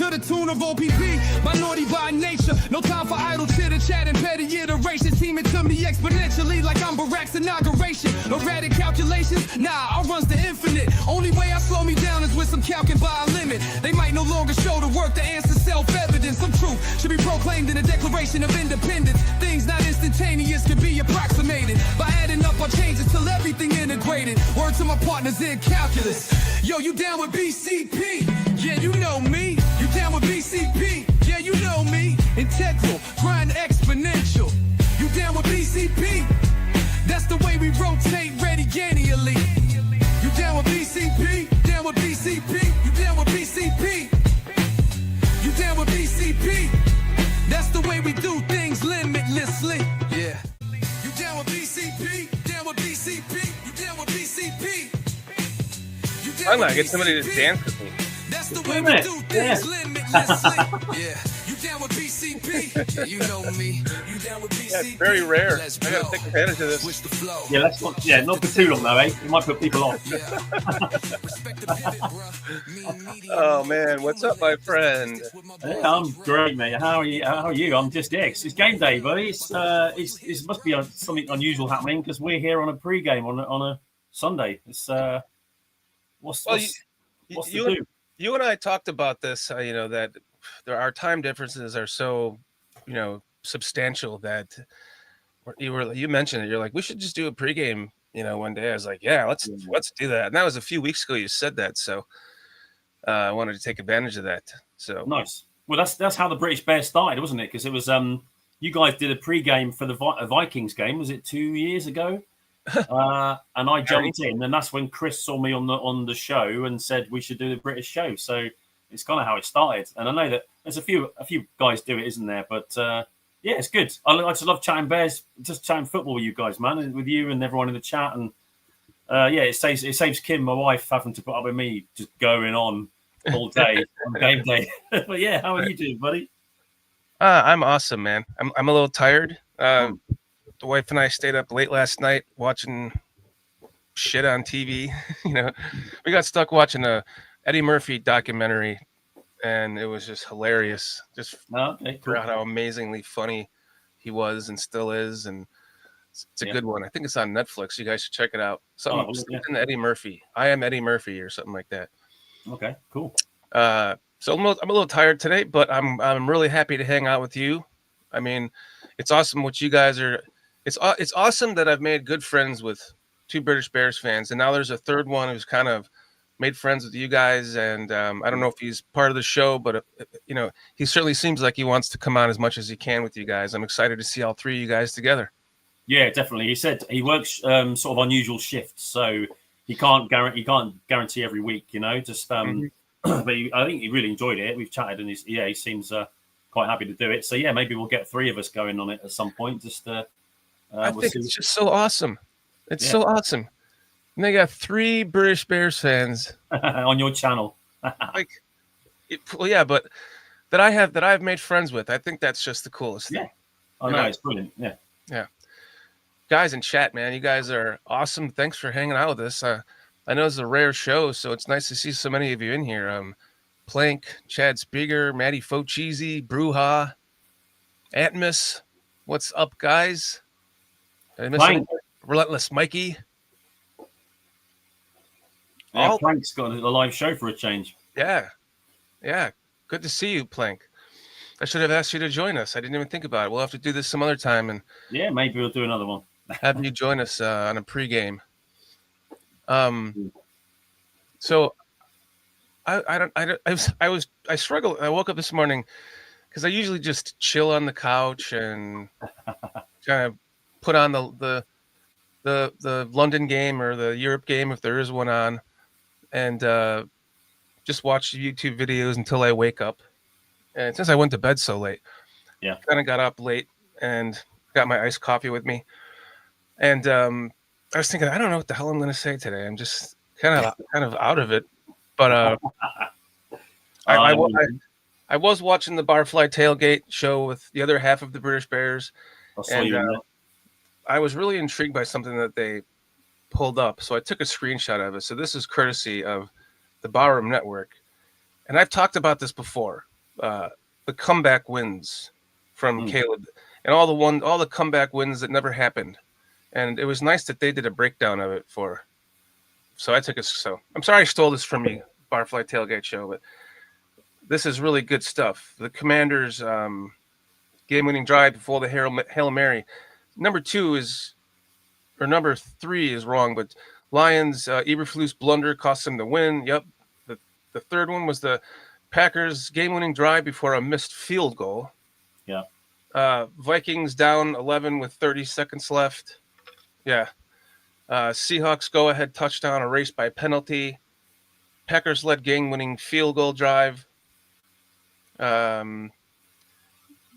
to the tune of OPP. Minority by nature, no time for idle chitter chat and petty iterations. Teaming to me exponentially like I'm Barack's inauguration. Erratic calculations, nah, I runs the infinite. Only way I slow me down is with some calcing by a limit. They might no longer show the work to answer self-evident. Some truth should be proclaimed in the Declaration of Independence. Things not instantaneous can be approximated by adding up our changes till everything integrated. Word to my partners in calculus. Yo, you down with BCP? Yeah, you know me. You down with BCP? Yeah, you know me. Integral, grind exponential. You down with BCP? That's the way we rotate radiannually. You down with BCP? Down with BCP? You down with BCP? You down with BCP? That's the way we do things limitlessly. Yeah. You down with BCP? Down with BCP? You down with BCP? I'm gonna get somebody to dance with me. That's the way we do things limitlessly. Yeah. You down with BCP? Yeah, you know me. You down with BCP? Yeah, it's very rare. I gotta take advantage of this. Yeah, let's not. Yeah, not for too long though, eh? It might put people off. Oh man, what's up, my friend? Hey, I'm great, mate. How are you? How are you? I'm just it's game day, buddy. It must be something unusual happening because we're here on a pre-game on a Sunday. It's what's to do? You and I talked about this. That our time differences are so, substantial that you mentioned it. You're like, we should just do a pregame. One day I was like, yeah, let's do that. And that was a few weeks ago. You said that, so I wanted to take advantage of that. So nice. Well, that's how the British Bears started, wasn't it? Because it was you guys did a pregame for the Vikings game. Was it 2 years ago? And I jumped in, and that's when Chris saw me on the show and said we should do the British show. So it's kind of how it started. And I know that there's a few guys do it, isn't there? But yeah, it's good. I just love chatting Bears, just chatting football with you guys, man, and with you and everyone in the chat. And yeah, it saves Kim, my wife, having to put up with me just going on all day on game day. But yeah, how are you doing, buddy? I'm awesome, man. I'm a little tired. The wife and I stayed up late last night watching shit on TV. We got stuck watching a Eddie Murphy documentary, and it was just hilarious. Just for how amazingly funny he was and still is, and it's a good one. I think it's on Netflix. You guys should check it out. Something Eddie Murphy. I am Eddie Murphy or something like that. Okay, cool. So I'm a little tired today, but I'm really happy to hang out with you. I mean, it's awesome what you guys are. It's awesome that I've made good friends with 2 British Bears fans, and now there's a third one who's kind of made friends with you guys. And I don't know if he's part of the show, but he certainly seems like he wants to come on as much as he can with you guys. I'm excited to see all 3 of you guys together. Yeah, definitely. He said he works sort of unusual shifts, so he can't guarantee every week. Just but I think he really enjoyed it. We've chatted, and he seems quite happy to do it. So yeah, maybe we'll get 3 of us going on it at some point. Just I think it's just so awesome. It's so awesome. And they got 3 British Bears fans on your channel. but that I've made friends with. I think that's just the coolest thing. Yeah, I know it's brilliant. Yeah. Guys in chat, man, you guys are awesome. Thanks for hanging out with us. I know it's a rare show, so it's nice to see so many of you in here. Plank, Chad Spieger, Matty Focheezy, Bruja, Atmos. What's up, guys? Did I miss anything? Relentless Mikey. Yeah, Plank's got a live show for a change. Yeah. Good to see you, Plank. I should have asked you to join us. I didn't even think about it. We'll have to do this some other time, and yeah, maybe we'll do another one. Have you join us on a pregame. So I struggled. I woke up this morning because I usually just chill on the couch and kind of put on the London game or the Europe game if there is one on, and just watch YouTube videos until I wake up. And since I went to bed so late, kind of got up late and got my iced coffee with me. And I was thinking, I don't know what the hell I'm going to say today. I'm just kind of out of it. But I was watching the Barfly Tailgate show with the other half of the British Bears. I was really intrigued by something that they pulled up. So I took a screenshot of it. So this is courtesy of the Barroom Network. And I've talked about this before. the comeback wins from Caleb, and all the comeback wins that never happened. And it was nice that they did a breakdown of it so I took it. So I'm sorry I stole this from you, Barfly Tailgate Show, but this is really good stuff. The Commanders game-winning drive before the Hail Mary. Number 3 is wrong, but Lions Eberflus blunder cost them the win. Yep. The third one was the Packers game-winning drive before a missed field goal. Yeah. Vikings down 11 with 30 seconds left. Yeah. Seahawks go-ahead touchdown erased by penalty. Packers led game-winning field goal drive. The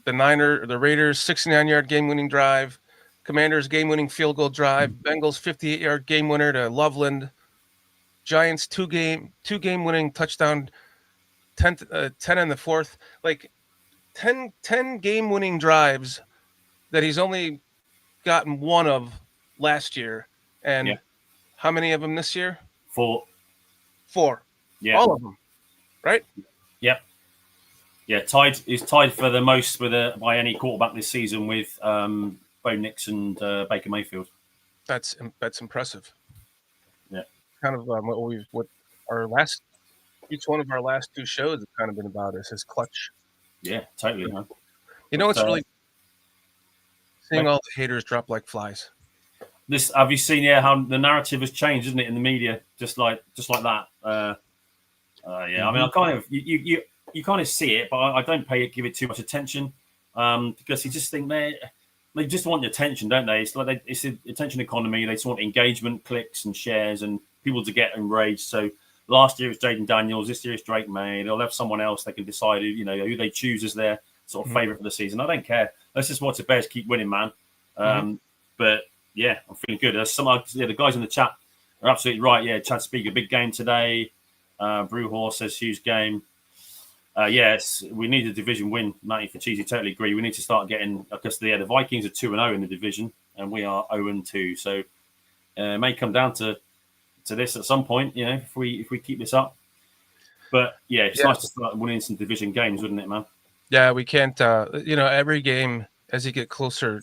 Raiders 69-yard game-winning drive. Commanders game-winning field goal drive. Bengals 58-yard game winner to Loveland. Giants two game winning touchdown. 10 in the fourth. Like 10 game winning drives that he's only gotten one of last year. And how many of them this year? 4. Yeah, all of them, right? Yep. Yeah, he's tied for the most by any quarterback this season with Bo Nix and Baker Mayfield. That's impressive. Yeah, kind of what each one of our last 2 shows have kind of been about is his clutch. Yeah, totally. Man. It's really seeing all the haters drop like flies. This have you seen? Yeah, how the narrative has changed, isn't it, in the media? Just like that. Yeah, I mean, I kind of you kind of see it, but I don't give it too much attention because you just think they just want your attention, don't they? It's like it's the attention economy. They just want engagement, clicks, and shares, and people to get enraged. So last year it was Jaden Daniels. This year it's Drake May. They'll have someone else. They can decide who they choose as their sort of favorite for the season. I don't care. Let's just watch the Bears keep winning, man. But yeah, I'm feeling good. The guys in the chat are absolutely right. Yeah, Chad Speaker, big game today. Brew Horse says huge game. Yes, we need a division win. Matty for Cheesy, totally agree. We need to start getting because the Vikings are 2-0 in the division and we are 0-2. So it may come down to this at some point. If we keep this up. But yeah, it's nice to start winning some division games, wouldn't it, man? Yeah, we can't. Every game as you get closer,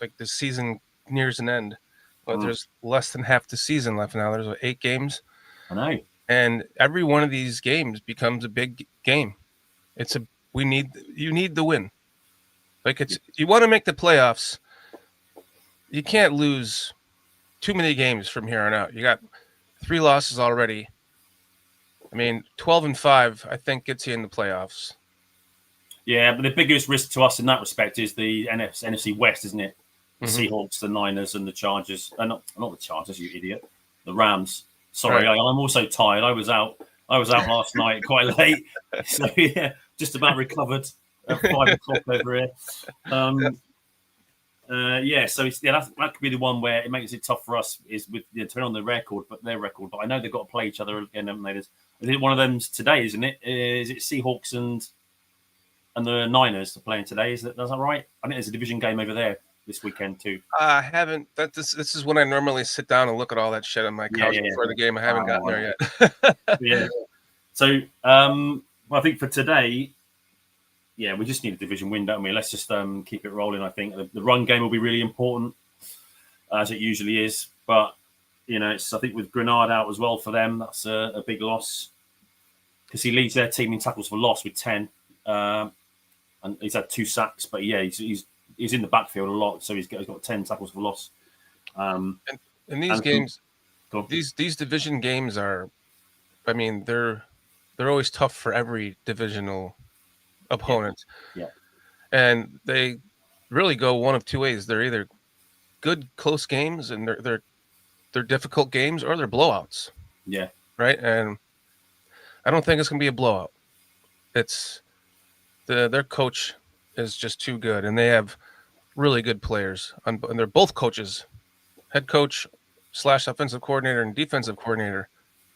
like the season nears an end. But there's less than half the season left now. There's 8 games. I know. And every one of these games becomes a big game. You need the win. Like you want to make the playoffs. You can't lose too many games from here on out. You got 3 losses already. I mean, 12-5, I think gets you in the playoffs. Yeah, but the biggest risk to us in that respect is the NFC West, isn't it? The Seahawks, the Niners, and the Chargers. Not the Chargers, you idiot. The Rams. Sorry, right. I'm also tired. I was out last night quite late, so yeah, just about recovered at 5 o'clock over here. So that could be the one where it makes it tough for us is with turn on their record. But I know they've got to play each other again, haven't they? Is it one of them today? Isn't it? Is it Seahawks and the Niners are playing today? Is that right? I think there's a division game over there this weekend too. I haven't. This is when I normally sit down and look at all that shit on my couch before the game. I haven't gotten there yet. Yeah. So I think for today, we just need a division win, don't we? Let's just keep it rolling. I think the run game will be really important, as it usually is. But I think with Grenard out as well for them, that's a big loss because he leads their team in tackles for loss with 10, and he's had 2 sacks. But yeah, he's in the backfield a lot, so he's got 10 tackles for loss. And these games, these division games are, I mean, they're always tough for every divisional opponent. Yeah. And they really go one of 2 ways. They're either good close games and they're difficult games, or they're blowouts. Yeah. Right. And I don't think it's gonna be a blowout. It's their coach is just too good, and they have really good players, and they're both coaches, head coach / offensive coordinator and defensive coordinator,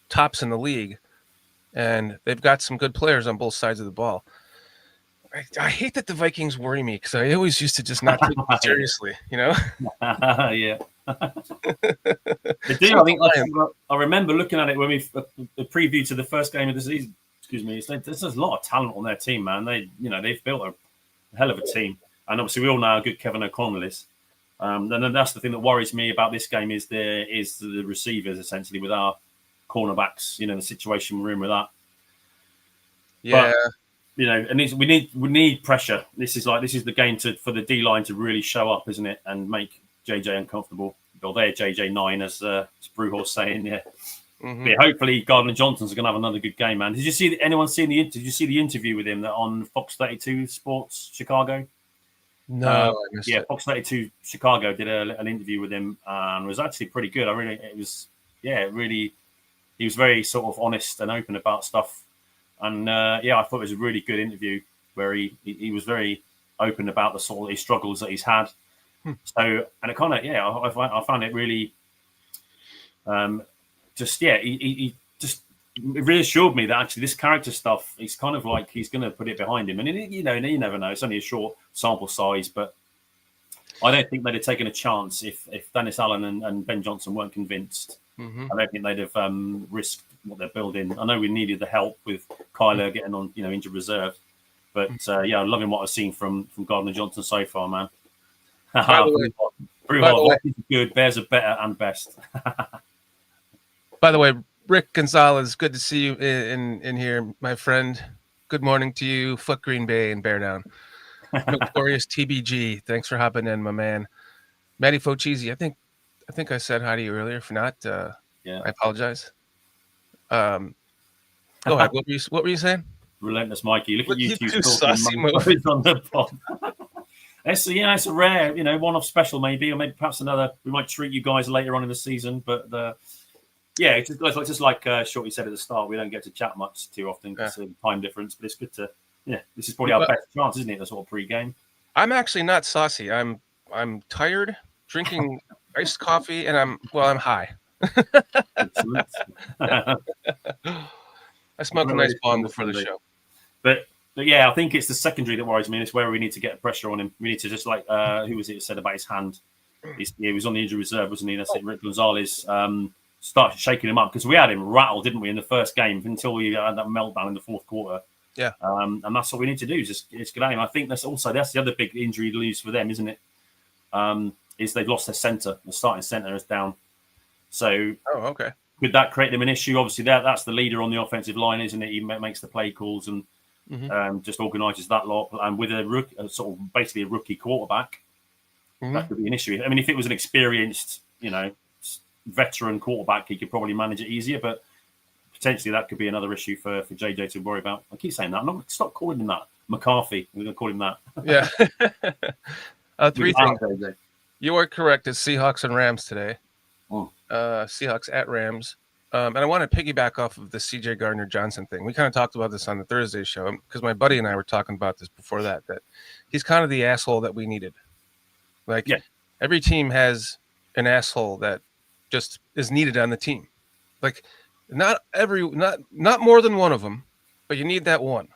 tops in the league, and they've got some good players on both sides of the ball. I hate that the Vikings worry me because I always used to just not take them seriously, Yeah. They do. I remember looking at it when the preview to the first game of the season. excuse me, there's a lot of talent on their team, man. They've built a hell of a team, and obviously we all know how good Kevin O'Connell is. And then that's the thing that worries me about this game is the receivers, essentially, with our cornerbacks. The situation we're in with that. Yeah. But, and we need pressure. This is the game for the D line to really show up, isn't it, and make JJ uncomfortable. Or they're JJ9, as Brewhorse saying, yeah. Mm-hmm. But yeah, hopefully Gardner Johnson's going to have another good game, man. Did you see Did you see the interview with him that on Fox 32 Sports Chicago? No, I missed it. Fox 32 Chicago did an interview with him, and it was actually pretty good. He was very sort of honest and open about stuff, and I thought it was a really good interview where he was very open about the sort of his struggles that he's had. So, and it kind of, I found it really, he just reassured me that actually this character stuff, he's kind of like he's going to put it behind him, and you never know. It's only a short sample size, but I don't think they'd have taken a chance if Dennis Allen and Ben Johnson weren't convinced. Mm-hmm. I don't think they'd have risked what they're building. I know we needed the help with Kyler getting on, injured reserve, but I'm loving what I've seen from Gardner Johnson so far, man. By the way, good. Bears are better and best. By the way, Rick Gonzalez, good to see you in here, my friend. Good morning to you. Fuck Green Bay and Bear Down. Notorious TBG. Thanks for hopping in, my man. Matty Fochese, I think I said hi to you earlier. If not, I apologize. Go ahead. What were you saying? Relentless Mikey. Look at you two saucy talking on the pod. It's a rare, one-off special maybe, or maybe perhaps another. We might treat you guys later on in the season, but it's just like Shorty said at the start, we don't get to chat much too often because of the time difference. But it's good to, this is probably our best chance, isn't it? The sort of pre-game. I'm actually not saucy. I'm tired, drinking iced coffee, and I'm high. I smoked a nice bong before the show, but yeah, I think it's the secondary that worries me. And it's where we need to get pressure on him. We need to just like who was it that said about his hand? He was on the injury reserve, wasn't he? That's it. Rick Gonzalez started shaking him up because we had him rattled, didn't we, in the first game until we had that meltdown in the fourth quarter. Yeah, and that's what we need to do. Just get at him. I think that's the other big injury news for them, isn't it? Is they've lost their center. The starting center is down. So, okay. Could that create them an issue? Obviously, that's the leader on the offensive line, isn't it? He makes the play calls and just organises that lot. And with sort of basically a rookie quarterback, that could be an issue. I mean, if it was an experienced, veteran quarterback, he could probably manage it easier. But potentially, that could be another issue for JJ to worry about. I keep saying that. I'm not going to stop calling him that. McCarthy. We're going to call him that. Yeah. Three things. You are correct. It's Seahawks and Rams today. Seahawks at Rams. And I want to piggyback off of the CJ Gardner Johnson thing. We kind of talked about this on the Thursday show because my buddy and I were talking about this before that he's kind of the asshole that we needed. Every team has an asshole that just is needed on the team. Like not more than one of them, but you need that one.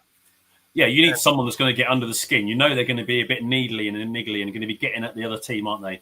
Yeah, you need someone that's going to get under the skin. They're going to be a bit needly and niggly and going to be getting at the other team, aren't they?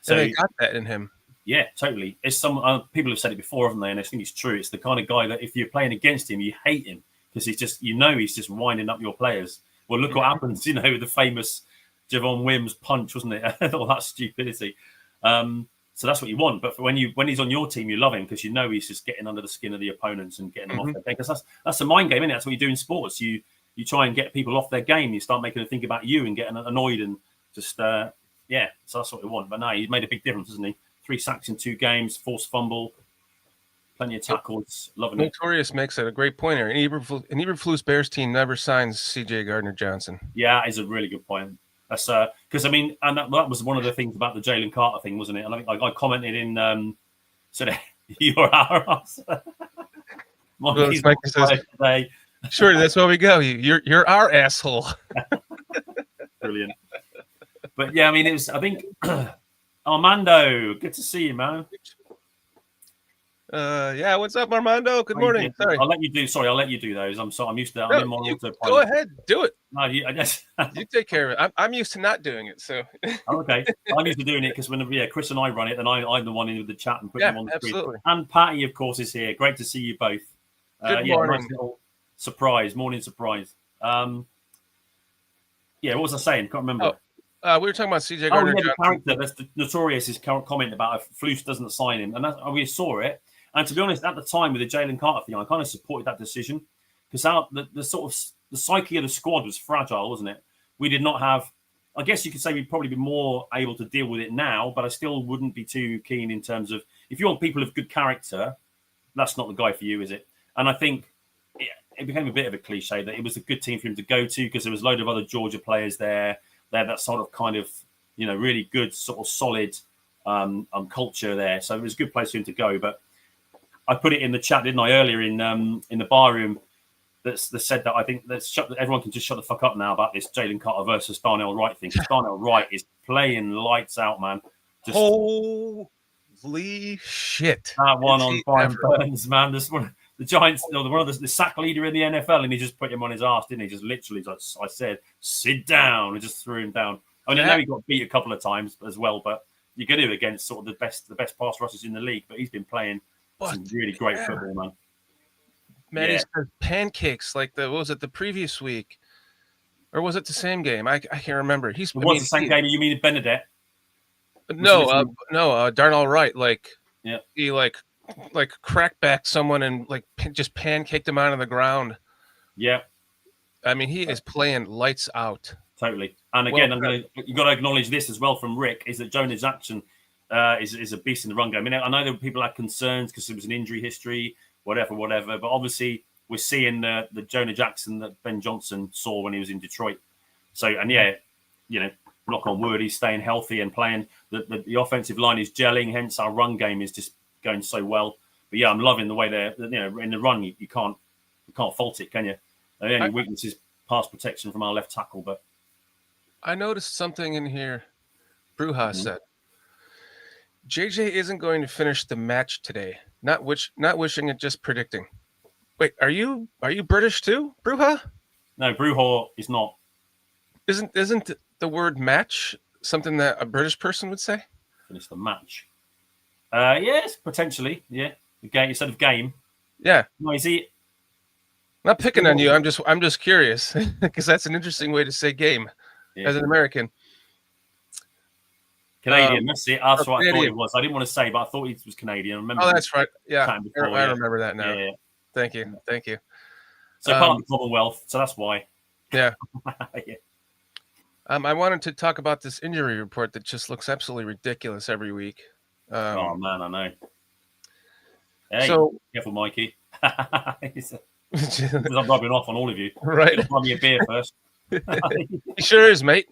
So they got that in him. Yeah, totally. It's people have said it before, haven't they? And I think it's true. It's the kind of guy that if you're playing against him, you hate him because he's just, he's just winding up your players. Well, look what happens, with the famous Javon Wims punch, wasn't it? All that stupidity. So that's what you want. But when he's on your team, you love him because he's just getting under the skin of the opponents and getting them off their game. Because that's a mind game, isn't it? That's what you do in sports. You try and get people off their game. You start making them think about you and getting annoyed and just so that's what we want. But no, he's made a big difference, hasn't he? 3 sacks in 2 games, forced fumble, plenty of tackles. Loving it. Notorious makes it a great pointer. An Eberflus Bears team never signs CJ Gardner Johnson. Yeah, that is a really good point. That's because and that was one of the things about the Jalen Carter thing, wasn't it? And I commented in you're our ass. Today. Sure, that's where we go. You're our asshole. Brilliant. But yeah, it was. I think. Armando, good to see you, man. What's up, Armando? Good morning. Sorry, I'll let you do those. I'm used to that. No, go ahead, do it. No, I guess you take care of it. I'm used to not doing it, so. Okay, I'm used to doing it because when Chris and I run it, then I'm the one in with the chat and put them on the absolutely. screen. And Patty, of course, is here. Great to see you both. Good Yeah, morning. nice little morning surprise. Yeah, what was I saying? Can't remember. We were talking about CJ Oh, Gardner yeah, the Johnson. character. That's the notorious his comment about if Flus doesn't sign him. And we saw it. And to be honest, at the time with the Jalen Carter thing, I kind of supported that decision because the sort of the psyche of the squad was fragile, wasn't it? We did not have, I guess you could say we'd probably be more able to deal with it now, but I still wouldn't be too keen in terms of if you want people of good character, that's not the guy for you, is it? And I think it became a bit of a cliche that it was a good team for him to go to because there was a load of other Georgia players there. They had that sort of kind of, really good sort of solid culture there. So it was a good place for him to go. But I put it in the chat, didn't I, earlier in the bar room that said that I think everyone can just shut the fuck up now about this Jalen Carter versus Darnell Wright thing. Because Darnell Wright is playing lights out, man. Just holy shit! That one on Brian Burns, man. This one, the Giants, one of the sack leader in the NFL, and he just put him on his ass, didn't he? Just literally, as I said, sit down, and just threw him down. I mean, I know he got beat a couple of times as well, but you're going to against sort of the best pass rushers in the league. But he's been playing some really great football, man. Man, he's got pancakes like the previous week, or was it the same game? I can't remember. The same game. You mean Benedette? No, Darnell Wright. He like cracked back someone and just pancaked him out of the ground. Yeah, I mean he is playing lights out. Totally. And again, you got to acknowledge this as well from Rick is that Jonah Jackson is a beast in the run game. I mean, I know that people had concerns because there was an injury history, whatever. But obviously, we're seeing the Jonah Jackson that Ben Johnson saw when he was in Detroit. So, and knock on wood, he's staying healthy and playing. The offensive line is gelling. Hence, our run game is just going so well. But yeah, I'm loving the way they're in the run. You can't fault it, can you? The only weakness is pass protection from our left tackle. But I noticed something in here. Bruja said, JJ isn't going to finish the match today. Not wishing it, just predicting. Wait, are you British too, Bruja? No, Bruja is not. Isn't the word match something that a British person would say? Finish the match. Yes, potentially. Yeah, the game instead of game. Yeah. No, is he? Not picking on you. I'm just curious because that's an interesting way to say game as an American. Canadian. That's it. That's what I thought it was. I didn't want to say, but I thought he was Canadian. I remember. Oh, that's right. Yeah, I remember that now. Yeah. Thank you. So part of the Commonwealth. So that's why. Yeah. Yeah. I wanted to talk about this injury report that just looks absolutely ridiculous every week. Oh man, I know. Hey, so careful, Mikey. I'm rubbing off on all of you. Right. Buy me a beer first. He sure is, mate.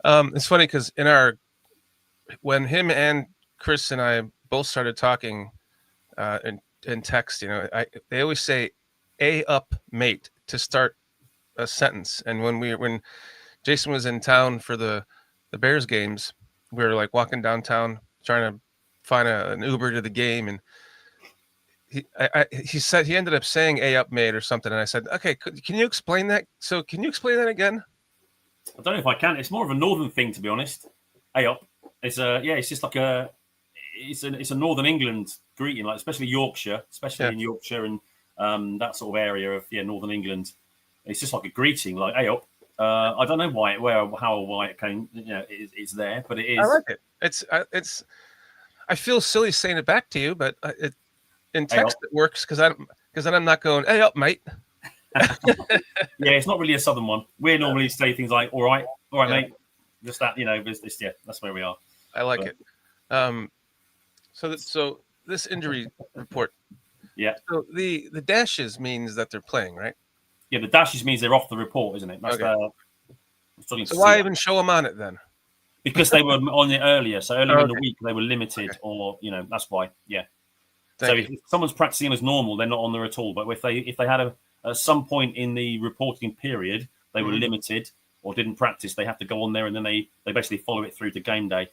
It's funny because when him and Chris and I both started talking in text, they always say "A up, mate" to start a sentence. And when Jason was in town for the Bears games, we were like walking downtown trying to find an Uber to the game, and he said he ended up saying "A up, mate" or something, and I said, "Okay, can you explain that? So can you explain that again?" I don't know if I can. It's more of a northern thing, to be honest. A up. It's just like it's a Northern England greeting, like especially Yorkshire, in Yorkshire and that sort of area of Northern England. It's just like a greeting, like "Hey up." I don't know why it came. It's there, but it is. I like it. It's. I feel silly saying it back to you, but in text it works because then I'm not going "Hey up, mate." Yeah, it's not really a southern one. We normally say things like all right, mate. Just that, that's where we are. I like it. So this injury report. Yeah. So the dashes means that they're playing, right? Yeah, the dashes means they're off the report, isn't it? That's okay. So why even show them on it then? Because they were on it earlier. So earlier in the week they were limited, or that's why. Yeah. If someone's practicing as normal, they're not on there at all. But if they had at some point in the reporting period they were limited or didn't practice, they have to go on there, and then they basically follow it through to game day.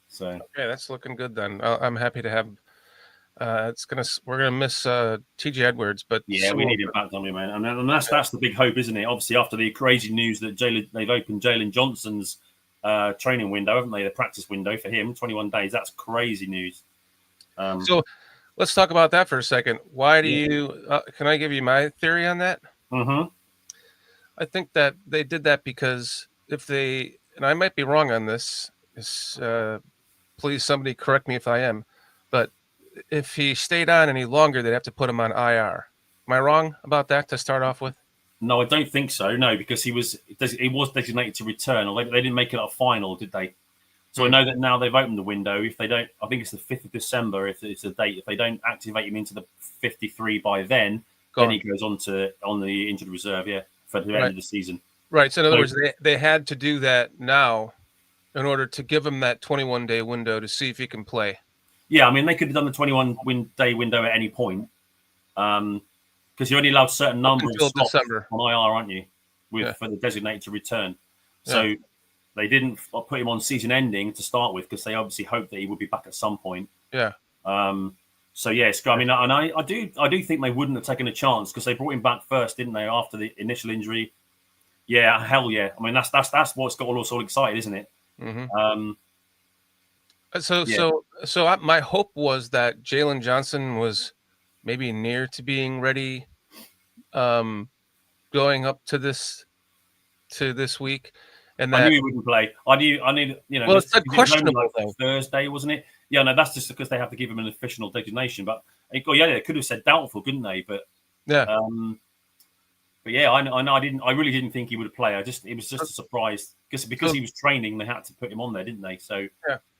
So okay, that's looking good then. I'm happy to have. We're gonna miss T.J. Edwards, but yeah, we need him back, don't we, man? And that's the big hope, isn't it? Obviously, after the crazy news that they've opened Jalen Johnson's training window, haven't they? The practice window for him, 21 days. That's crazy news. So let's talk about that for a second. Why do you? Can I give you my theory on that? Mm-hmm. I think that they did that because if they, and I might be wrong on this, please somebody correct me if I am, but if he stayed on any longer, they'd have to put him on IR. Am I wrong about that to start off with? No, I don't think so. No, because he was designated to return. Or they didn't make it a final, did they? So I know that now they've opened the window. If they don't, I think it's the 5th of December. If it's a date, if they don't activate him into the 53 by then he goes on the injured reserve. Yeah, for the end of the season. Right. So in other words, they had to do that now in order to give him that 21-day window to see if he can play. Yeah, I mean they could have done the 21-day window at any point, because you're only allowed a certain number of slots December on IR, aren't you? For the designated to return. So they didn't put him on season ending to start with because they obviously hoped that he would be back at some point. Yeah. So yes, I mean, and I do think they wouldn't have taken a chance because they brought him back first, didn't they? After the initial injury. Yeah, hell yeah. I mean, that's what's got us all excited, isn't it? Mm-hmm. So my hope was that Jalen Johnson was maybe near to being ready, going up to this week, and I knew he wouldn't play. I knew, well, it's questionable like Thursday, wasn't it? Yeah, no, that's just because they have to give him an official designation. But they could have said doubtful, couldn't they? But yeah. But yeah, I really didn't think he would play. It was just a surprise because he was training. They had to put him on there, didn't they? So,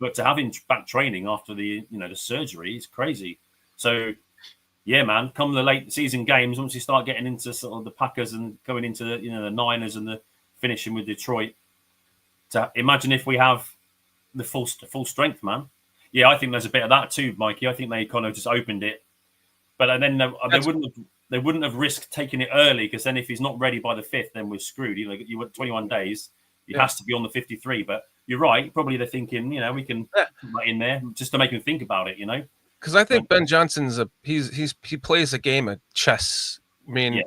but to have him back training after the surgery is crazy. So, yeah, man, come the late season games, once you start getting into sort of the Packers and going into the Niners and the finishing with Detroit, to imagine if we have the full strength, man. Yeah, I think there's a bit of that too, Mikey. I think they kind of just opened it, but then they wouldn't have risked taking it early because then if he's not ready by the 5th, then we're screwed. You want 21 days. He has to be on the 53. But you're right. Probably they're thinking, we can put that in there just to make him think about it, Because I think Ben Johnson's he plays a game of chess. I mean,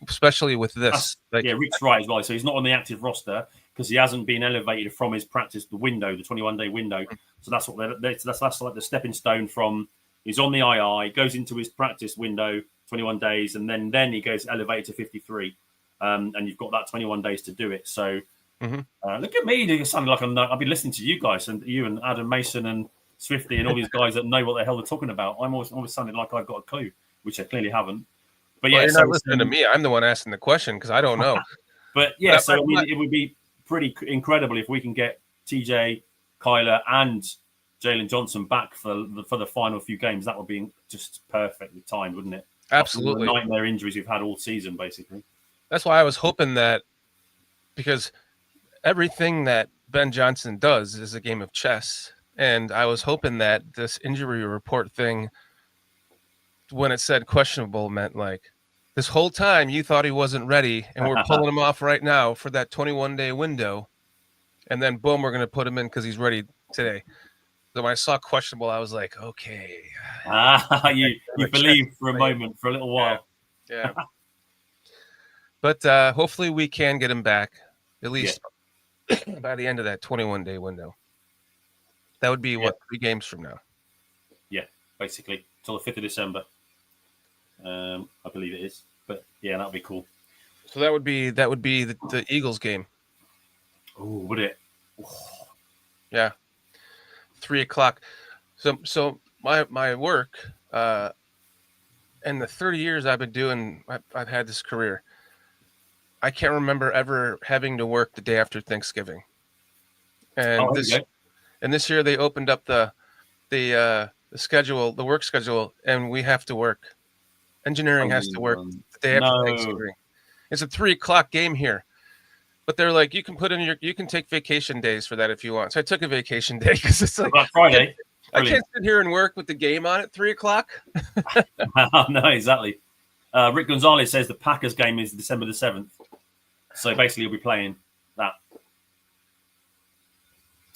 especially with this. Rick's right as well. So he's not on the active roster because he hasn't been elevated from his practice the 21-day window. So that's what that's like the stepping stone from. He's on the IR. He goes into his practice window. 21 days, and then he goes elevated to 53, and you've got that 21 days to do it. So look at me, it sounded like I've been listening to you guys and you and Adam Mason and Swifty and all these guys that know what the hell they're talking about. I'm always sounding like I've got a clue, which I clearly haven't. But you're not listening to me. I'm the one asking the question because I don't know. But yeah, so it would be pretty incredible if we can get TJ, Kyler, and Jalen Johnson back for the final few games. That would be just perfectly timed, wouldn't it? Absolutely. The nightmare injuries we've had all season, basically. That's why I was hoping that, because everything that Ben Johnson does is a game of chess. And I was hoping that this injury report thing, when it said questionable, meant like this whole time you thought he wasn't ready and we're pulling him off right now for that 21-day window. And then boom, we're going to put him in because he's ready today. So when I saw questionable, I was like, okay. You believe for a moment, for a little while. Yeah. But hopefully we can get him back at least by the end of that 21-day window. That would be 3 games from now. Yeah, basically till the 5th of December. I believe it is. But yeah, that would be cool. So that would be the Eagles game. Oh, would it? Oh. Yeah. 3:00. So my work, and the 30 years I've been doing, I've had this career. I can't remember ever having to work the day after Thanksgiving. And this year they opened up the schedule, the work schedule, and we have to work. Engineering has to work the day after Thanksgiving. It's a 3:00 game here. But they're like, you can take vacation days for that if you want. So I took a vacation day because it's like Friday. I can't sit here and work with the game on at 3:00. No, exactly. Rick Gonzalez says the Packers game is December the 7th. So basically, he'll be playing that.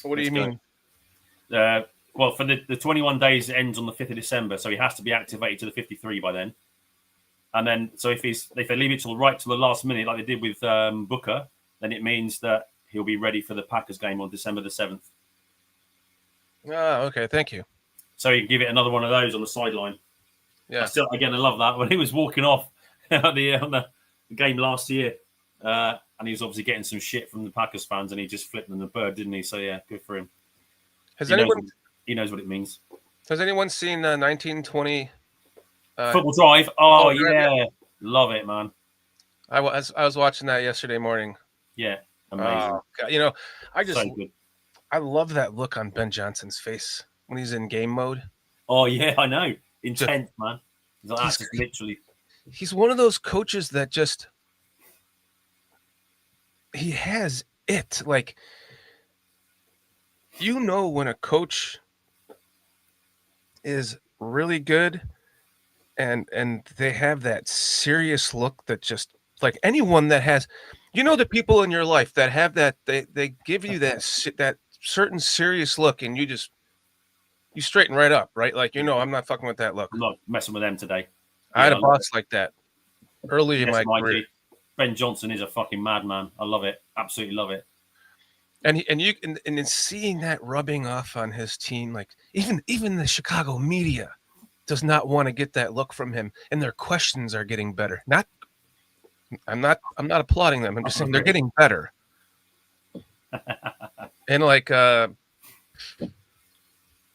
What do you mean? Well, for the 21 days, it ends on the 5th of December. So he has to be activated to the 53 by then. And then, so if they leave it till the last minute, like they did with Booker, then it means that he'll be ready for the Packers game on December the 7th. Oh, okay. Thank you. So you can give it another one of those on the sideline. Yeah. I love that when he was walking off on the game last year, and he was obviously getting some shit from the Packers fans, and he just flipped them the bird, didn't he? So yeah, good for him. He knows what it means. Has anyone seen 1920 Football Drive? Oh Drive, yeah, love it, man. I was watching that yesterday morning. Yeah, amazing. God, you know, So good. I love that look on Ben Johnson's face when he's in game mode. Oh yeah, I know. Intense, man. He's like, that's literally. He's one of those coaches that just he has it. Like, you know, when a coach is really good and they have that serious look that just like anyone that has, you know, the people in your life that have that they give you that certain serious look, and you straighten right up, right? Like, you know, I'm not fucking with that look. I'm not messing with them today. I had a boss like that early in my career. Ben Johnson is a fucking madman. I love it. Absolutely love it. And in seeing that rubbing off on his team, like even the Chicago media does not want to get that look from him, and their questions are getting better. I'm not applauding them. I'm just saying they're getting better. And like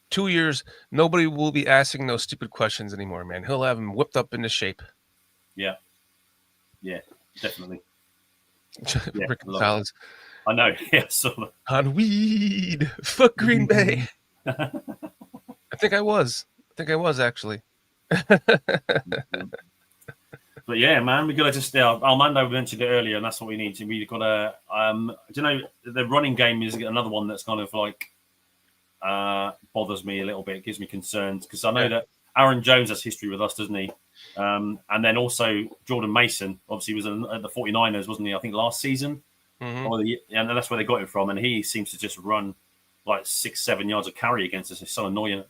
2 years, nobody will be asking those stupid questions anymore, man. He'll have them whipped up into shape. Yeah, definitely. Yeah, Rick Gonzalez. I know. Yeah, so On weed. Fuck Green Bay. I think I was actually. But yeah, man, we got to just Armando mentioned it earlier, and that's what we need to. We've got to. Do you know the running game is another one that's kind of like bothers me a little bit, gives me concerns because I know that Aaron Jones has history with us, doesn't he? And then also Jordan Mason, obviously, was at the 49ers, wasn't he? I think last season, and that's where they got him from. And he seems to just run like 6-7 yards of carry against us. It's so annoying.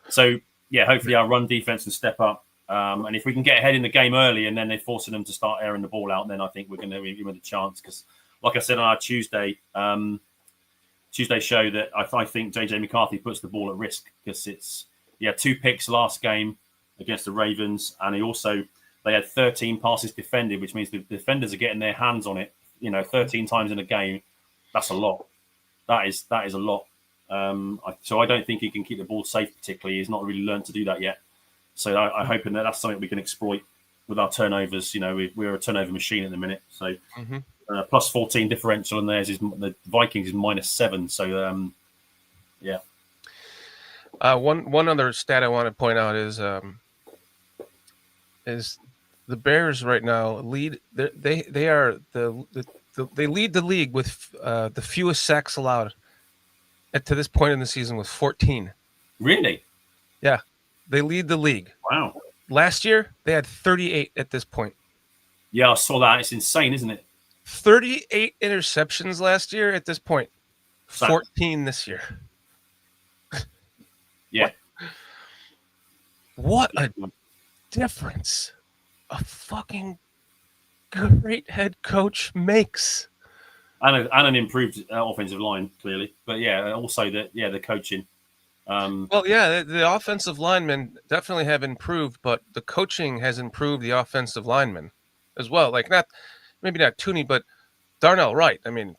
So yeah, hopefully our run defense can step up. And if we can get ahead in the game early and then they're forcing them to start airing the ball out, then I think we're going to give them a chance. Because, like I said on our Tuesday show, that I think JJ McCarthy puts the ball at risk because he had 2 picks last game against the Ravens, and they had 13 passes defended, which means the defenders are getting their hands on it. 13 times in a game. That's a lot. That is a lot. So I don't think he can keep the ball safe particularly. He's not really learned to do that yet. So I'm hoping that that's something we can exploit with our turnovers. We're a turnover machine at the minute. So plus 14 differential, and the Vikings is -7. So yeah. One other stat I want to point out is the Bears right now lead. They lead the league with the fewest sacks allowed to this point in the season with 14. Really? Yeah. They lead the league. Wow. Last year, they had 38 at this point. Yeah, I saw that. It's insane, isn't it? 38 interceptions last year at this point. 14 this year. Yeah. What a difference a fucking great head coach makes. And an improved offensive line, clearly. But yeah, also the coaching. The offensive linemen definitely have improved, but the coaching has improved the offensive linemen as well. Like maybe not Tooney, but Darnell Wright. I mean,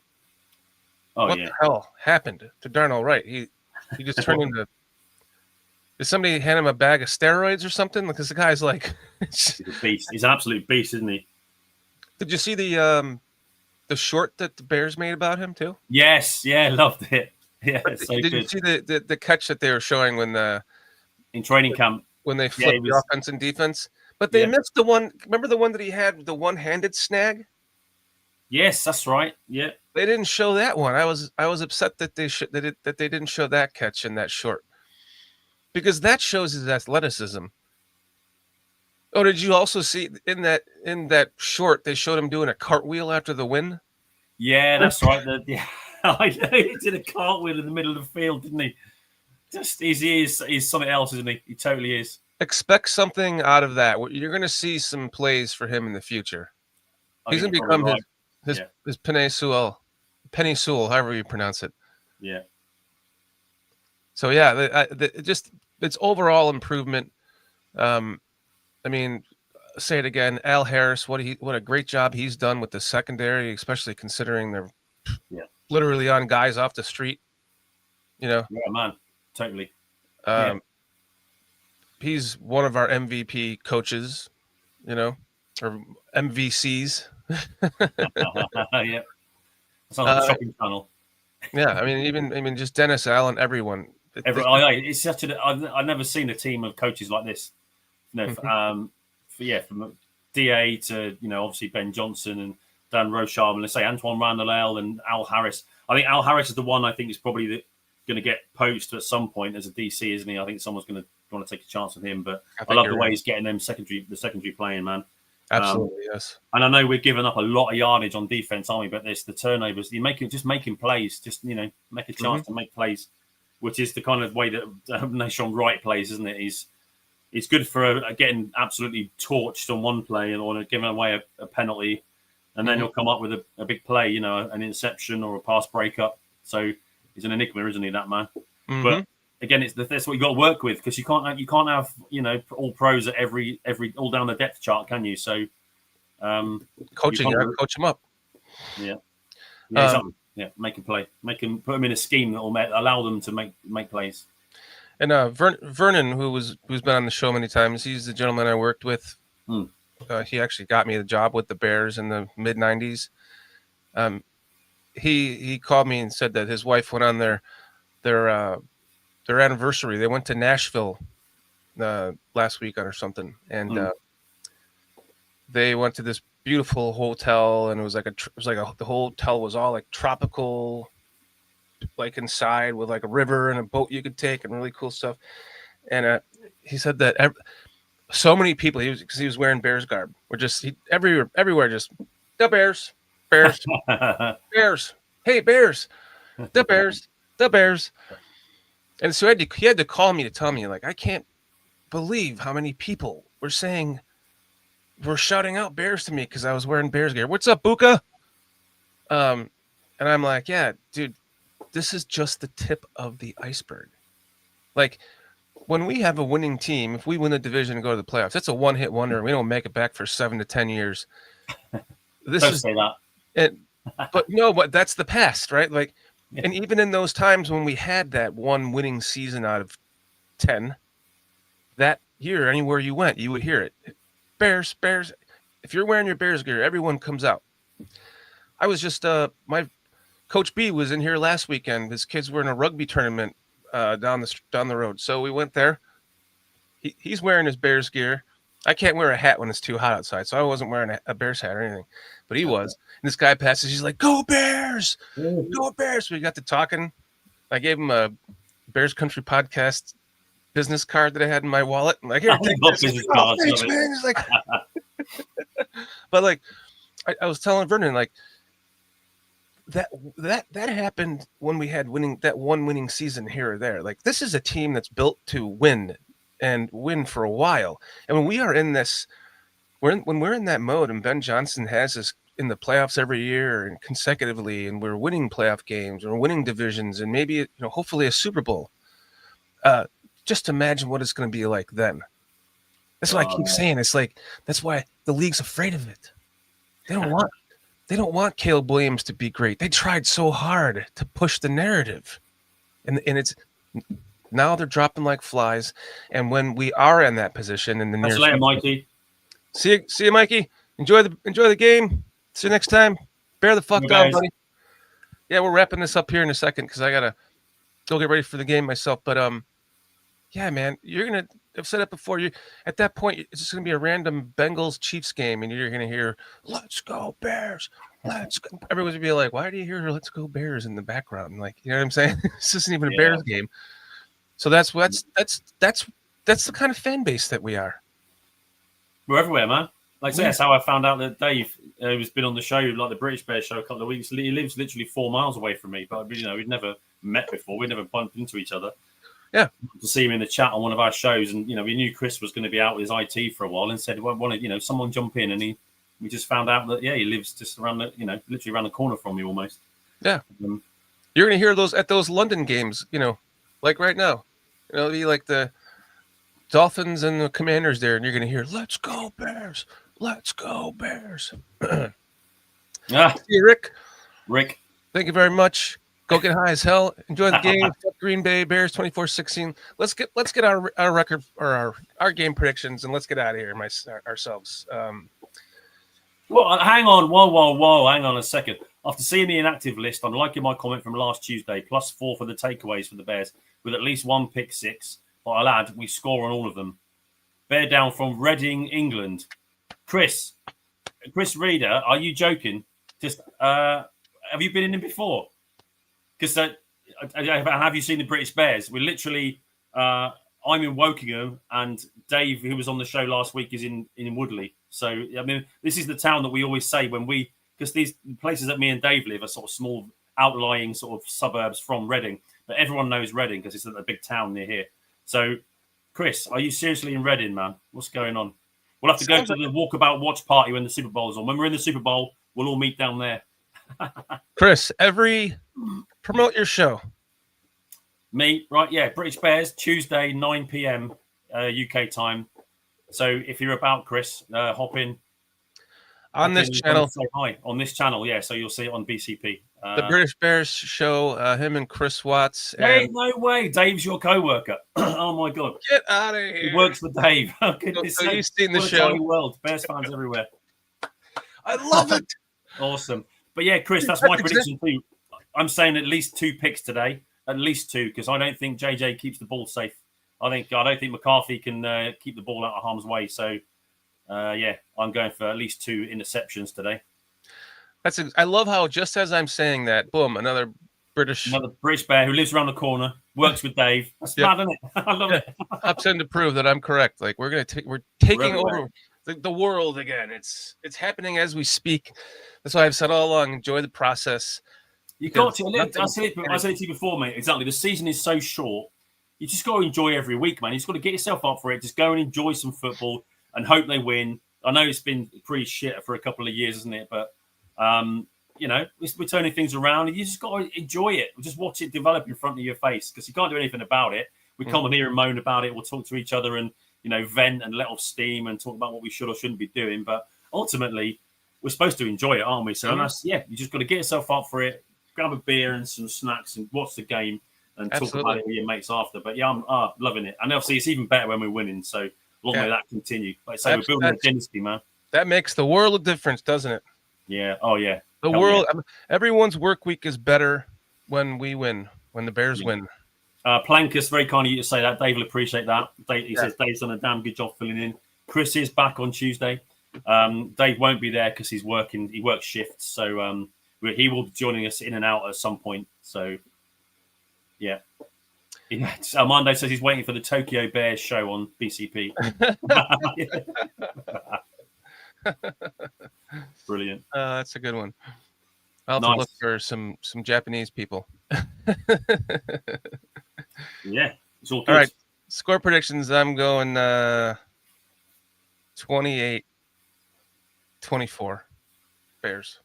what the hell happened to Darnell Wright? He just turned into. Did somebody hand him a bag of steroids or something? Because the guy's like, he's a beast. He's an absolute beast, isn't he? Did you see the short that the Bears made about him too? Yes, yeah, loved it. Yeah, did you see the catch that they were showing in training camp when they flipped the offense and defense? But they missed the one. Remember the one that he had, the one-handed snag? Yes, that's right. Yeah, they didn't show that one. I was upset that they didn't show that catch in that short, because that shows his athleticism. Oh, did you also see in that short they showed him doing a cartwheel after the win? Yeah, that's right. I know he did a cartwheel in the middle of the field, didn't he? Just he's something else, isn't he? He totally is. Expect something out of that. You're going to see some plays for him in the future. He's going to become his Penny Sewell, however you pronounce it. Yeah. So yeah, it's overall improvement. I mean, say it again, Al Harris. What a great job he's done with the secondary, especially considering they're literally on guys off the street. Yeah, man, totally. He's one of our MVP coaches, or MVCs. Yeah, it's on the shopping channel. Yeah, I mean, just Dennis Allen, everyone. It's such I've never seen a team of coaches like this. From DA to obviously Ben Johnson and Dan Rochard, and let's say Antoine Randall and Al Harris. I think Al Harris is the one I think is probably going to get poached at some point as a DC, isn't he? I think someone's going to want to take a chance on him. But I love the way he's getting them the secondary playing, man. Absolutely, yes. And I know we're giving up a lot of yardage on defense, aren't we? But there's the turnovers. You're making plays, just make a chance to make plays, which is the kind of way that Nashon Wright plays, isn't it? It's good for getting absolutely torched on one play or giving away a penalty, and then he'll come up with a big play, an interception or a pass breakup. So he's an enigma, isn't he, that man? But again, that's what you got to work with, because you can't have all pros at every all down the depth chart, can you? So coaching, coach them up. Yeah, exactly. Yeah, make them play, put them in a scheme that will allow them to make plays. And Vernon, who's been on the show many times, he's the gentleman I worked with. He actually got me the job with the Bears in the mid '90s. He called me and said that his wife went on their anniversary. They went to Nashville last weekend or something, and they went to this beautiful hotel, and it was like the whole hotel was all like tropical, like inside with like a river and a boat you could take and really cool stuff. And he said that so many people, because he was wearing Bears garb, were just everywhere just the Bears, Bears, hey Bears, the Bears. And so he had to call me to tell me, like, I can't believe how many people were shouting out Bears to me because I was wearing Bears gear. What's up, Buka? And I'm like, yeah, dude, this is just the tip of the iceberg. Like, when we have a winning team, if we win the division and go to the playoffs, it's a one-hit wonder. We don't make it back for 7 to 10 years. Don't say that. But that's the past, right? Like, and even in those times when we had that one winning season out of 10, that year, anywhere you went, you would hear it. Bears. If you're wearing your Bears gear, everyone comes out. I was just my Coach B was in here last weekend. His kids were in a rugby tournament down the road, so we went there. He's wearing his Bears gear. I can't wear a hat when it's too hot outside, so I wasn't wearing a Bears hat or anything, but he was. And this guy passes. He's like, "Go Bears! Go Bears!" So we got to talking. I gave him a Bears Country Podcast business card that I had in my wallet. I'm like, "Here, take this." Thanks, man. He's like, but like, I was telling Vernon, like, that happened when we had winning season here or there. Like, this is a team that's built to win and win for a while. And when we are in this, when we're in that mode, and Ben Johnson has us in the playoffs every year and consecutively, and we're winning playoff games or winning divisions and maybe hopefully a Super Bowl. Just imagine what it's going to be like then. That's what I keep saying. It's like, that's why the league's afraid of it. They don't want Caleb Williams to be great. They tried so hard to push the narrative, and it's now they're dropping like flies. And when we are in that position in the near future, Mikey. See you, Mikey. Enjoy the game. See you next time. Bear the fuck down, buddy. Yeah, we're wrapping this up here in a second because I gotta go get ready for the game myself. But yeah, man, I've said it before. At that point, it's just gonna be a random Bengals Chiefs game, and you're gonna hear "Let's go Bears." Let's go. Everyone's gonna be like, "Why do you hear "Let's go Bears" in the background?" And like, you know what I'm saying? This isn't even a Bears game. So that's the kind of fan base that we are. We're everywhere, man. Like I say, that's how I found out that Dave, who's been on the show, like the British Bears show, a couple of weeks. He lives literally 4 miles away from me, but we'd never met before. We'd never bumped into each other. Yeah, to see him in the chat on one of our shows, and we knew Chris was going to be out with his IT for a while, and said, "Well, someone jump in," and we just found out that he lives just around the, literally around the corner from me almost. Yeah, you're going to hear those at those London games, like right now. It'll be like the Dolphins and the Commanders there, and you're going to hear, "Let's go Bears! Let's go Bears!" See you, Rick. Rick. Thank you very much. Go get high as hell. Enjoy the game. Green Bay Bears 24-16. Let's get our record or our game predictions, and let's get out of here ourselves. Well, hang on. Whoa. Hang on a second. After seeing the inactive list, I'm liking my comment from last Tuesday. +4 for the takeaways for the Bears, with at least one pick six. But I'll add, we score on all of them. Bear down from Reading, England. Chris Reader, are you joking? Just have you been in them before? Because have you seen the British Bears? We're literally, I'm in Wokingham, and Dave, who was on the show last week, is in Woodley. So, I mean, this is the town that we always say because these places that me and Dave live are sort of small, outlying sort of suburbs from Reading. But everyone knows Reading because it's a big town near here. So, Chris, are you seriously in Reading, man? What's going on? We'll have to go to the walkabout watch party when the Super Bowl's on. When we're in the Super Bowl, we'll all meet down there. Chris, promote your show. Me, right? Yeah, British Bears, Tuesday, 9 p.m. UK time. So if you're about, Chris, hop in. On this channel. Say hi. On this channel, yeah. So you'll see it on BCP. The British Bears show, him and Chris Watts. Hey, no way. Dave's your co-worker. Oh, my God. Get out of here. He works for Dave. So you've seen the show. World. Bears fans everywhere. I love it. Awesome. But yeah, Chris, that's my prediction too. I'm saying at least 2 picks today. At least 2, because I don't think JJ keeps the ball safe. I don't think McCarthy can keep the ball out of harm's way. So, yeah, I'm going for at least 2 interceptions today. I love how just as I'm saying that, boom, another British Bear who lives around the corner, works with Dave. That's mad, isn't it? I love it. Hops in to prove that I'm correct. Like we're taking over the world again. It's happening as we speak. That's why I've said all along, enjoy the process. You got to. I said it to you before, mate. Exactly. The season is so short. You just got to enjoy every week, man. You just got to get yourself up for it. Just go and enjoy some football and hope they win. I know it's been pretty shit for a couple of years, isn't it? But we're turning things around. And you just got to enjoy it. Just watch it develop in front of your face because you can't do anything about it. We come on here and moan about it. We'll talk to each other and vent and let off steam and talk about what we should or shouldn't be doing. But ultimately, we're supposed to enjoy it, aren't we? So you just got to get yourself up for it. Grab a beer and some snacks and watch the game and talk about it with your mates after. But yeah, I'm loving it. And obviously, it's even better when we're winning. So long may that continue. Like I say, we're building a dynasty, man. That makes the world of difference, doesn't it? Yeah. Oh, yeah. Everyone's work week is better when we win, when the Bears win. Plankus, very kind of you to say that. Dave will appreciate that. He says Dave's done a damn good job filling in. Chris is back on Tuesday. Dave won't be there because he's working. He works shifts. So he will be joining us in and out at some point. So, yeah. Armando says he's waiting for the Tokyo Bears show on BCP. Brilliant. That's a good one. I'll have to look for some Japanese people. Yeah. It's all good. All right. Score predictions. I'm going 28-24 Bears.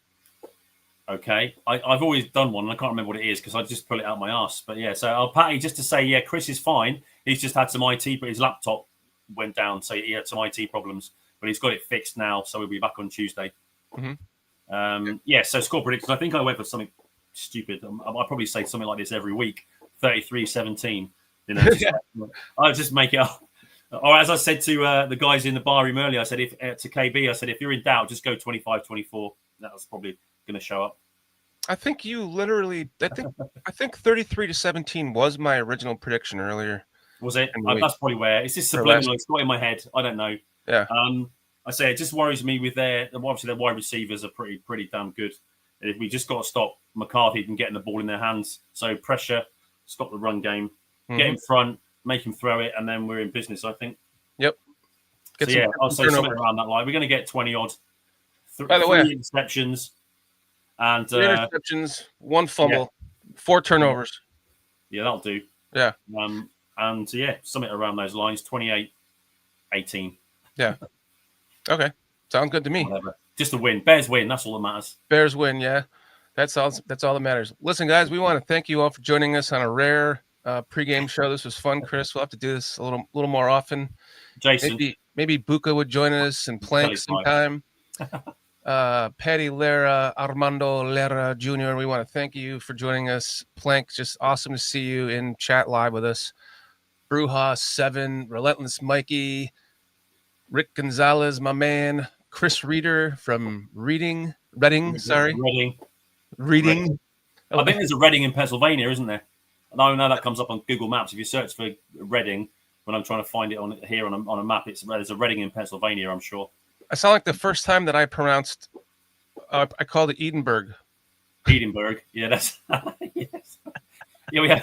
Okay. I've always done one, and I can't remember what it is because I just pull it out my ass. But yeah, so Patty, just to say, yeah, Chris is fine. He's just had some IT, but his laptop went down, so he had some IT problems. But he's got it fixed now, so we'll be back on Tuesday. Mm-hmm. Yeah, so score predictions. I think I went for something stupid. I'll probably say something like this every week. 33-17. I'll just make it up. Or as I said to the guys in the bar room earlier, I said to KB, I said, if you're in doubt, just go 25-24. That was probably going to show up. I think you literally. I think 33-17 was my original prediction earlier. Was it? That's probably where it's just subliminal. It's not in my head. I don't know. Yeah. I say it just worries me with obviously their wide receivers are pretty damn good. If we just got to stop McCarthy from getting the ball in their hands. So pressure, stop the run game, get in front, make him throw it, and then we're in business, I think. Yep. I'll say something around that line. We're going to get 20 odd. By the way, 3 interceptions and 3 interceptions, 1 fumble, 4 turnovers. Yeah, that'll do. Yeah. And something around those lines, 28-18. Yeah. Okay. Sounds good to me. Whatever. Just a win. Bears win. That's all that matters. Bears win, yeah. That's all that matters. Listen, guys, we want to thank you all for joining us on a rare pregame show. This was fun, Chris. We'll have to do this a little more often. Jason, Maybe Buka would join us and Plank sometime. Patty Lara, Armando Lara Jr., we want to thank you for joining us. Plank, just awesome to see you in chat live with us. Bruja 7, Relentless Mikey, Rick Gonzalez, my man, Chris Reeder from Reading. Reading. Oh, I think there's a Reading in Pennsylvania, isn't there? No, that comes up on Google Maps. If you search for Reading, when I'm trying to find it on a map, there's a Reading in Pennsylvania, I'm sure. I sound like the first time that I pronounced, I called it Edinburgh. Edinburgh, yeah, that's yes. Yeah,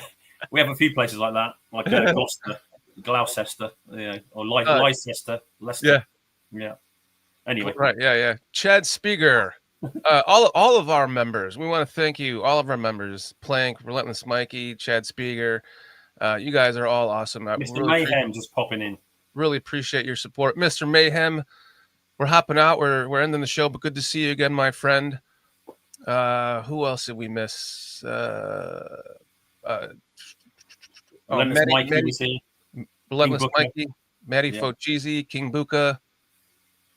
we have a few places like that, like Gloucester, or Leicester, Leicester. Yeah. Anyway, right, yeah. Chad Spieger, all of our members. We want to thank you, all of our members. Plank, Relentless Mikey, Chad Spieger. You guys are all awesome. Mr. Really Mayhem just popping in. Really appreciate your support, Mr. Mayhem. We're hopping out. We're ending the show, but good to see you again, my friend. Who else did we miss? Relentless Mikey, Matty Focheezy, King Buka.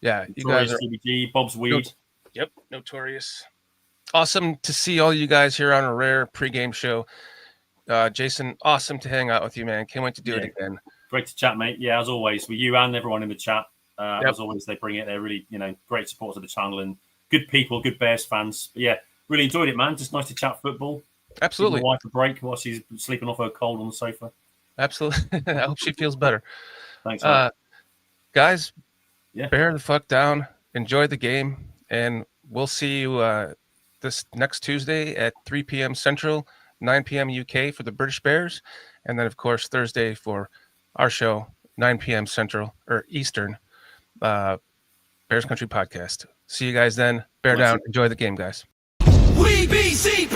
Yeah, you guys are CBG, Bob's Weed. Yep, Notorious. Awesome to see all you guys here on a rare pregame show. Jason, awesome to hang out with you, man. Can't wait to do it again. Great to chat, mate. Yeah, as always, with you and everyone in the chat. As always, they bring it. They're really, great supporters of the channel and good people, good Bears fans. But yeah, really enjoyed it, man. Just nice to chat football. Absolutely. Give my wife a break while she's sleeping off her cold on the sofa. Absolutely. I hope she feels better. Thanks, man. Guys, bear the fuck down. Enjoy the game. And we'll see you this next Tuesday at 3 p.m. Central, 9 p.m. UK for the British Bears. And then, of course, Thursday for our show, 9 p.m. Central or Eastern, Bears Country Podcast. See you guys then. Bear down. Enjoy the game, guys. We BCP.